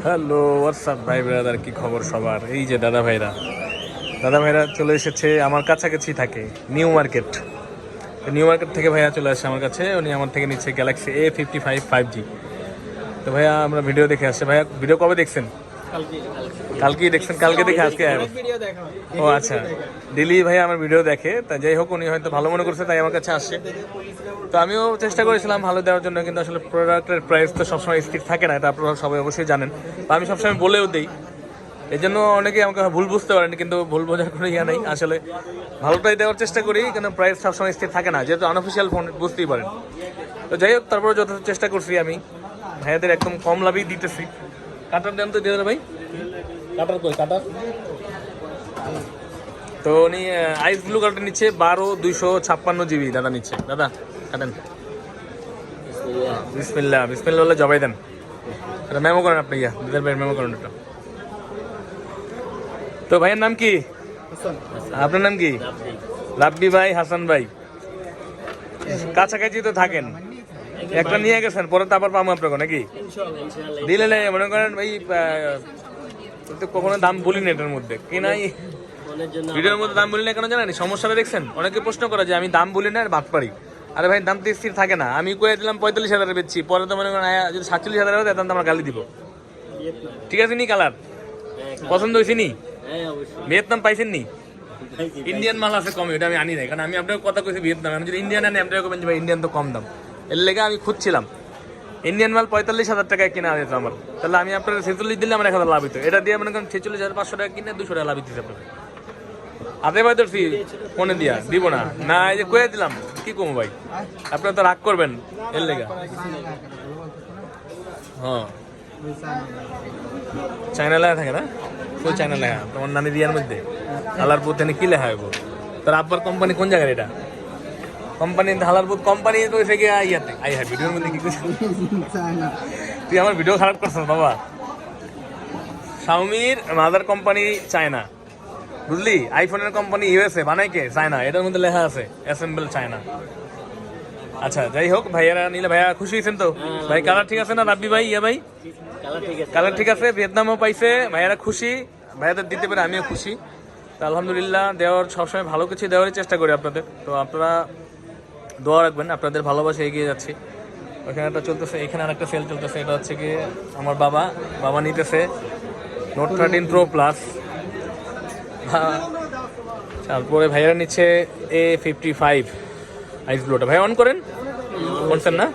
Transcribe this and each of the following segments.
Hello WhatsApp ভাই brother, কি খবর সবার? এই যে দাদা ভাইরা চলে এসেছে। আমার কাছাকাছি থাকে নিউ মার্কেট। নিউ মার্কেট থেকে ভাইয়া চলে আসছে আমার কাছে। উনি আমার থেকে নিচ্ছে গ্যালাক্সি A55 5G। তো ভাইয়া আমরা ভিডিও দেখে আসছে। ভাইয়া ভিডিও কবে দেখছেন? কালকেই দেখছেন? কালকে দেখে আজকে ও আচ্ছা, ডেলি ভাইয়া আমার ভিডিও দেখে। তা যাই হোক, উনি হয়তো ভালো মনে করছে তাই আমার কাছে আসছে। তো আমিও চেষ্টা করেছিলাম ভালো দেওয়ার জন্য, কিন্তু আসলে প্রোডাক্টের প্রাইস তো সবসময় স্থির থাকে না, এটা আপনারা সবাই অবশ্যই জানেন। তো আমি সবসময় বলেও দিই, এই জন্য অনেকে আমাকে ভুল বুঝতে পারেন, কিন্তু ভুল বোঝার কোনো ইয়া নেই। আসলে ভালোটাই দেওয়ার চেষ্টা করি, কিন্তু প্রাইস সবসময় স্থির থাকে না, যেহেতু আনঅফিসিয়াল ফোন, বুঝতেই পারেন। তো যাই হোক, তারপরে যথেষ্ট চেষ্টা করছি আমি ভাইয়াদের একদম কম লাভেই দিতেছি। কাটার দেন তো দিয়ে ভাই, কাটার কই কাটার। তো উনি আইস ব্লু কার্ডটা নিচ্ছে 12/256 GB দাদা নিচ্ছে। দাদা কাটেন। বিসমিল্লাহ বিসমিল্লাহ বলে জবাই দেন। এটা মেমো করেন আপনি, দিদার ভাইয়ের মেমো করেন এটা। তো ভাইয়ের নাম কি? আপনার নাম কি? রাব্বি ভাই, হাসান ভাই। কাছাকাছি তো থাকেন, একটা নিয়ে গেছেন, পরে তো আবার পাবো আপনাকে নাকি? দিলে নেই মনে করেন ভাই, কখনো দাম বলি না এটার মধ্যে কি নাই, ভিডিওর মধ্যে দাম বলি না কেন জানেন? সমস্যাটা দেখছেন, অনেকে প্রশ্ন করে যে আমি দাম বলি না আর বাদ পারি। আরে ভাই, দাম তো স্থির থাকে না। আমি কয়ে দিলাম 45,000 বেচছি, পরে তো মনে করেন যদি 47,000 হয় তখন তো আমার গালি দিব। ঠিক আছে নি? কালার পছন্দ হয়েছে নি? ভিয়েতনাম পাইছেন নি? ইন্ডিয়ান মাল আছে কমে, ওটা আমি আনি নাই, কারণ আমি আপনাকে কথা কইছি ভিয়েতনাম। আমি যদি ইন্ডিয়ান আনি আপনাকে বলবেন যে ভাই ইন্ডিয়ান তো কম দাম। এর লেগে আমি খুঁজছিলাম ইন্ডিয়ান মাল 45,000 টাকায় কিনা হয়েছে আমার। তাহলে আমি আপনার 46 দিলে আমার 1,000 লাভ হইতো। এটা দিয়ে মনে করেন 46,500 টাকা কিনে 200 টাকা লাভ দিচ্ছে আপনাকে। হাতে ভাই ধরছি ফোনে দিয়া দিব না, না এই যে কয়ে দিলাম কি কমো ভাই, আপনারা তো রাগ করবেন এর লেগে। হ্যাঁ, চায়না লেখা থাকে না? ওই চায়না লেখা তোমার নানি রিয়ার মধ্যে হালারপুর থেকে কি লেখা হইব? তার আব্বার কোম্পানি কোন জায়গায়? এটা কোম্পানি হালারপুর কোম্পানি তো এসে গিয়ে ইয়াতে আই হ্যাঁ ভিডিওর মধ্যে কি করছিস? তুই আমার ভিডিও খারাপ করছিস বাবা। শাওমির মাদার কোম্পানি চায়না, বুঝলি? আইফোনের কোম্পানি ইউএসএ, বানাই কে? চায়না। এটার মধ্যে লেখা আছে অ্যাসেম্বল চায়না। আচ্ছা যাই হোক, ভাইয়ারা নিলে ভাইয়া খুশি হয়েছেন তো? ভাই কালার ঠিক আছে না রাব্বি ভাই? ইয়া ভাই কালার ঠিক আছে, ভিয়েতনামও পাইছে, ভাইয়ারা খুশি, ভাইয়াদের দিতে পারে আমিও খুশি। তো আলহামদুলিল্লাহ, দেওয়ার সবসময় ভালো কিছু দেওয়ারই চেষ্টা করি আপনাদের। তো আপনারা দোয়া রাখবেন, আপনাদের ভালোবাসা এগিয়ে যাচ্ছে। ওখানে একটা চলতেছে, এখানে আরেকটা সেল চলতেছে, এটা হচ্ছে কি আমার বাবা নিতেছে নোট 13 Pro Plus। তারপরে ভাইয়ারা নিচ্ছে A55 আইস ব্লুটা। ভাই অন করেন, বলছেন না?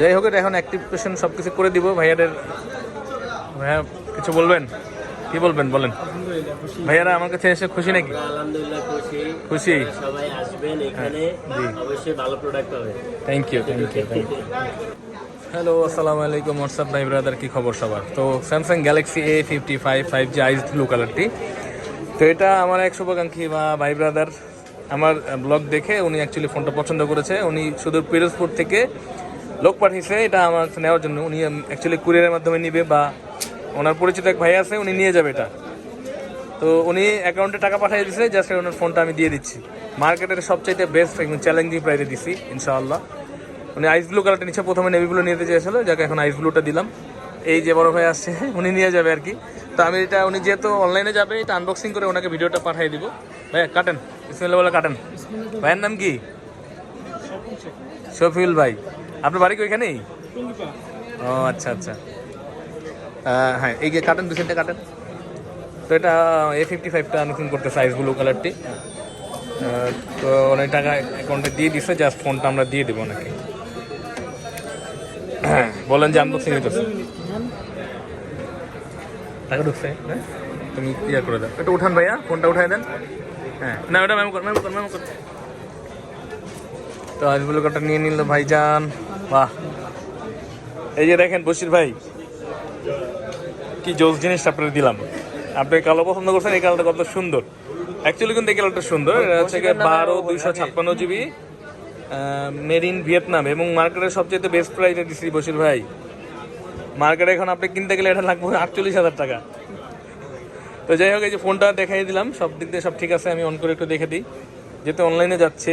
যাই হোক, এটা এখন অ্যাক্টিভেশন সব কিছু করে দিব ভাইয়াদের। ভাইয়া কিছু বলবেন? কি বলবেন বলেন। ভাইয়ারা আমার কাছে এসে খুশি নাকি? আলহামদুলিল্লাহ খুশি। সবাই আসবেন এখানে, অবশ্যই ভালো প্রোডাক্ট হবে। Thank you. হ্যালো আসসালামু আলাইকুম হোয়াটসঅ্যাপ ভাই ব্রাদার, কি খবর সবার? তো স্যামসাং গ্যালাক্সি A55 5G আইস ব্লু কালারটি, তো এটা আমার এক শুভাকাঙ্ক্ষী বা ভাই ব্রাদার আমার ব্লগ দেখে উনি অ্যাকচুয়ালি ফোনটা পছন্দ করেছে। উনি শুধু পিরোজপুর থেকে লোক পাঠিয়েছে এটা আমার নেওয়ার জন্য। উনি অ্যাকচুয়ালি কুরিয়ারের মাধ্যমে নিবে, বা ওনার পরিচিত এক ভাই আছে, উনি নিয়ে যাবে এটা। তো উনি অ্যাকাউন্টে টাকা পাঠিয়ে দিচ্ছে, জাস্ট ওনার ফোনটা আমি দিয়ে দিচ্ছি। মার্কেটের সবচাইতে বেস্ট এবং চ্যালেঞ্জিং প্রাইসে দিচ্ছি ইনশাআল্লাহ। উনি আইস ব্লু কালারটা নিচ্ছে, প্রথমে নেভি ব্লু নিতে চেয়েছিল, যাকে এখন আইস ব্লুটা দিলাম। এই যে বড় ভাই আসছে, উনি নিয়ে যাবে আর কি। তো আমি এটা, উনি যেহেতু অনলাইনে যাবে, এটা আনবক্সিং করে ওনাকে ভিডিওটা পাঠিয়ে দিব। ভাইয়া কাটেন, বিসমিল্লাহ বলে কাটেন। ভাইয়ের নাম কি? শফিউল ভাই। আপনার বাড়ি কি ওইখানেই? ও আচ্ছা আচ্ছা, হ্যাঁ এই যে কাটেন, 2 সেন্টে কাটেন। তো এটা A55টা আনবক্সিং করতে সাইজ ব্লু কালারটি। তো অনেক টাকা অ্যাকাউন্টে দিয়ে দিচ্ছে, জাস্ট ফোনটা আমরা দিয়ে দেবো নাকি। হ্যাঁ বলেন যে আনবক্সিং হইতেছে, টাকা ঢুকছে। হ্যাঁ তুমি ইয়ে করে দাও, একটু উঠান ভাইয়া, ফোনটা উঠাই দেন। হ্যাঁ না, ওটা মেমো কর। তো আজ ব্লু কালারটা নিয়ে নিল ভাইজান। বাহ, এই যে দেখেন বশির ভাই, কি জোস জিনিস আপনার দিলাম। আপনি কালো পছন্দ করছেন, এই কালারটা কত সুন্দর। অ্যাকচুয়ালি কিন্তু এই কালারটা সুন্দর। এটা হচ্ছে 12/256 GB, মেড ইন ভিয়েতনাম, এবং মার্কেটের সবচেয়ে বেস্ট প্রাইসে দিচ্ছি বশির ভাই। মার্কেটে এখন আপনি কিনতে গেলে এটা লাগবে 48,000 টাকা। তো যাই হোক, এই যে ফোনটা দেখাই দিলাম, সব দিক দিয়ে সব ঠিক আছে। আমি অন করে একটু দেখে দিই, যেহেতু অনলাইনে যাচ্ছে,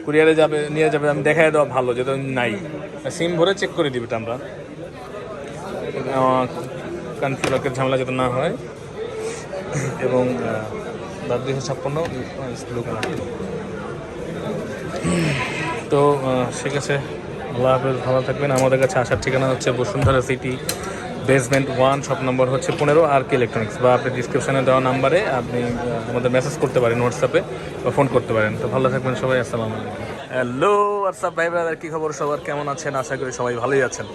কুরিয়ারে যাবে, নিয়ে যাবে, আমি দেখাই দেওয়া ভালো, যেহেতু নাই। সিম ভরে চেক করে দিবে এটা আমরা। কান্ট্রি লকের ঝামেলা যাতে না হয়, এবং 256 ব্লু কালার। তো ঠিক আছে, আল্লাহ হাফেজ, ভালো থাকবেন। আমাদের কাছে আসার ঠিকানা হচ্ছে Bashundhara city, basement 1, shop number হচ্ছে 15, আর কে ইলেকট্রনিক্স, বা আপনি ডিসক্রিপশনে দেওয়া নাম্বারে আপনি আমাদের মেসেজ করতে পারেন হোয়াটসঅ্যাপে, বা ফোন করতে পারেন। তো ভালো থাকবেন সবাই, আসসালামু আলাইকুম। হ্যালো হোয়াটসঅ্যাপ ভাই ব্রাদার, কী খবর সবার, কেমন আছেন? আশা করি সবাই ভালোই আছেন।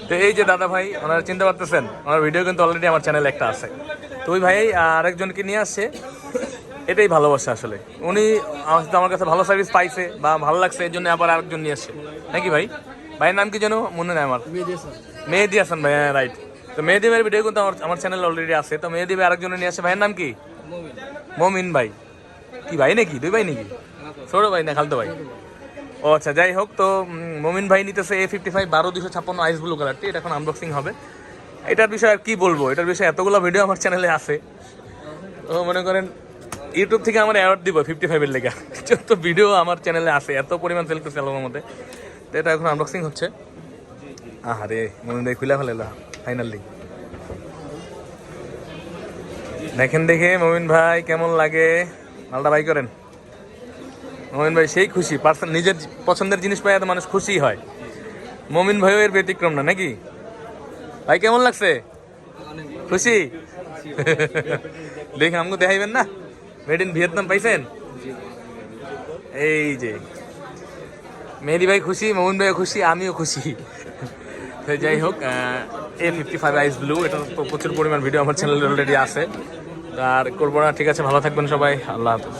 তো এই যে দাদা ভাই, ওনারা চিন্তা করতেছেন, ওনার ভিডিও কিন্তু অলরেডি আমার চ্যানেলে একটা আছে। তো ওই ভাই আরেকজনকে নিয়ে আসছে, এটাই ভালোবাসা আসলে। উনি আমার কাছে ভালো সার্ভিস পাইছে বা ভালো লাগছে, এই জন্য আবার আরেকজন নিয়ে আসছে, নাকি ভাই? ভাইয়ের নাম কি যেন মনে নেই আমার, মেহেদি হাসান ভাই, হ্যাঁ রাইট। তো মেহেদি ভাইয়ের ভিডিও কিন্তু আমার চ্যানেলে অলরেডি আছে। তো মেহেদি ভাই আরেকজনে নিয়ে আসছে, ভাইয়ের নাম কি? মমিন ভাই। কি ভাই নাকি, দুই ভাই নাকি? ছোট ভাই না খালতো ভাই? ও আচ্ছা, যাই হোক। তো মমিন ভাই নিতেছে A55 12 256 আইস ব্লু কালারটি। এটা এখন আনবক্সিং হবে। এটার বিষয়ে আর কি বলবো, এটার বিষয়ে এতগুলো ভিডিও আমার চ্যানেলে আছে। তো মনে করেন ইউটিউব থেকে আমার অ্যাওয়ার্ড দিব 55-এর লেগা, যত ভিডিও আমার চ্যানেলে আছে, এত পরিমাণ সেল করছে অ্যালবামের মধ্যে। তো এটা এখন আনবক্সিং হচ্ছে। আহারে মমিন ভাই খুলে ফেলে ফাইনালি, দেখেন দেখে মমিন ভাই কেমন লাগে, মালটা বাই করেন। মমিন ভাই সেই খুশি, নিজের পছন্দের জিনিস পাই এত মানুষ খুশি হয়। মমিন ভাইও এর ব্যতিক্রম না, নাকি ভাই? কেমন লাগছে? খুশি? দেখে আমাকে দেখাইবেন না, মেড ইন ভিয়েতনাম পাইছেন? এই যে মেহেদি ভাই খুশি, মমিন ভাইও খুশি, আমিও খুশি। তো যাই হোক, A55 আইস ব্লু, এটা তো প্রচুর পরিমাণ ভিডিও আমার চ্যানেলে অলরেডি আছে, আর করবো না। ঠিক আছে, ভালো থাকবেন সবাই, আল্লাহ হাফেজ।